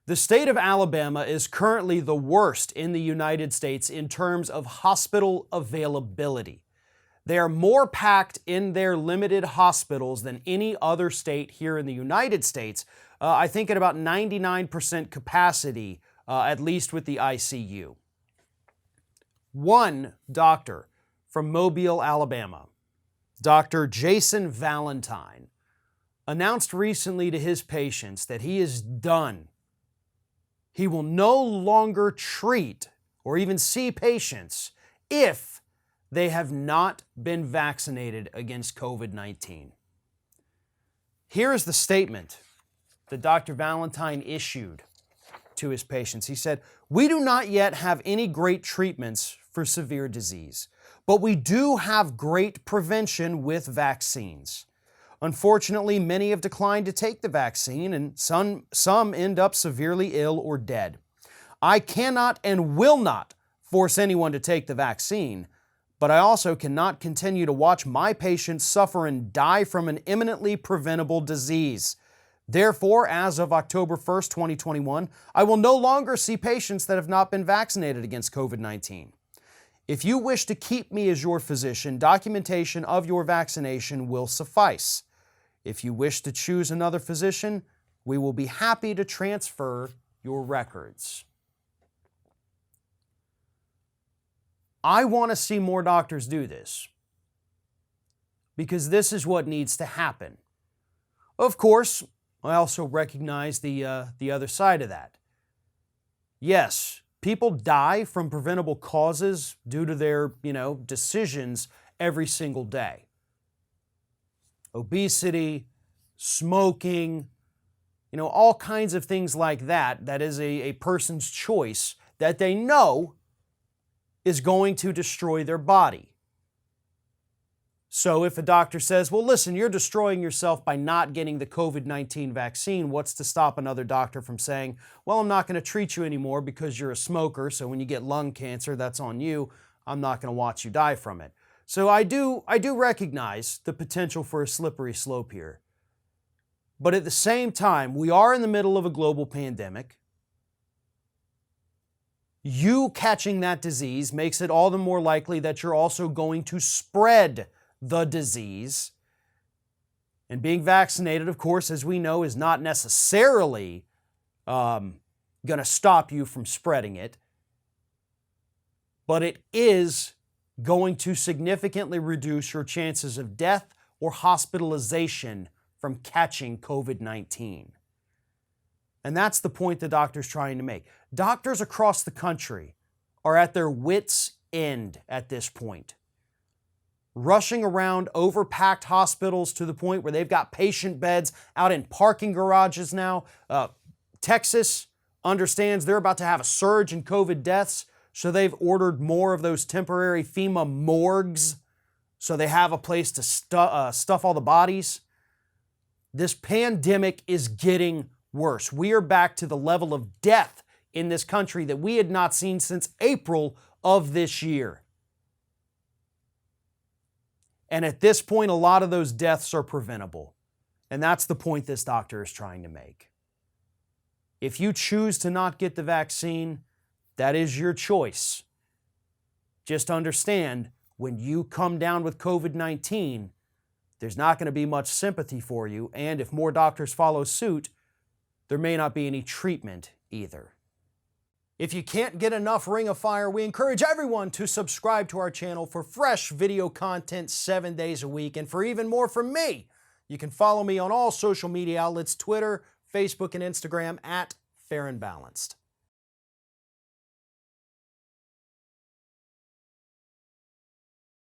The state of Alabama is currently the worst in the United States in terms of hospital availability. They are more packed in their limited hospitals than any other state here in the United States. I think at about 99% capacity, at least with the ICU. One doctor from Mobile, Alabama, Dr. Jason Valentine, announced recently to his patients that he is done. He will no longer treat or even see patients if they have not been vaccinated against COVID-19. Here is the statement that Dr. Valentine issued to his patients. He said, "We do not yet have any great treatments for severe disease, but we do have great prevention with vaccines. Unfortunately, many have declined to take the vaccine, and some end up severely ill or dead. I cannot and will not force anyone to take the vaccine, but I also cannot continue to watch my patients suffer and die from an imminently preventable disease. Therefore, as of October 1st, 2021, I will no longer see patients that have not been vaccinated against COVID-19. If you wish to keep me as your physician, documentation of your vaccination will suffice. If you wish to choose another physician, we will be happy to transfer your records." I want to see more doctors do this because this is what needs to happen. Of course, I also recognize the other side of that. Yes, people die from preventable causes due to their, decisions every single day. Obesity, smoking, all kinds of things like that. That is a person's choice that they know is going to destroy their body. So if a doctor says, well, listen, you're destroying yourself by not getting the COVID-19 vaccine, what's to stop another doctor from saying, well, I'm not going to treat you anymore because you're a smoker, so when you get lung cancer, that's on you. I'm not going to watch you die from it. So I do recognize the potential for a slippery slope here. But at the same time, we are in the middle of a global pandemic. You catching that disease makes it all the more likely that you're also going to spread the disease. And being vaccinated, of course, as we know, is not necessarily going to stop you from spreading it. But it is going to significantly reduce your chances of death or hospitalization from catching COVID-19. And that's the point the doctor's trying to make. Doctors across the country are at their wits' end at this point, rushing around overpacked hospitals to the point where they've got patient beds out in parking garages now. Texas understands they're about to have a surge in COVID deaths, so they've ordered more of those temporary FEMA morgues so they have a place to stuff all the bodies. This pandemic is getting worse. We are back to the level of death in this country that we had not seen since April of this year. And at this point, a lot of those deaths are preventable. And that's the point this doctor is trying to make. If you choose to not get the vaccine, that is your choice. Just understand, when you come down with COVID-19, there's not going to be much sympathy for you. And if more doctors follow suit, there may not be any treatment either. If you can't get enough Ring of Fire, we encourage everyone to subscribe to our channel for fresh video content 7 days a week. And for even more from me, you can follow me on all social media outlets, Twitter, Facebook, and Instagram at Fair and Balanced.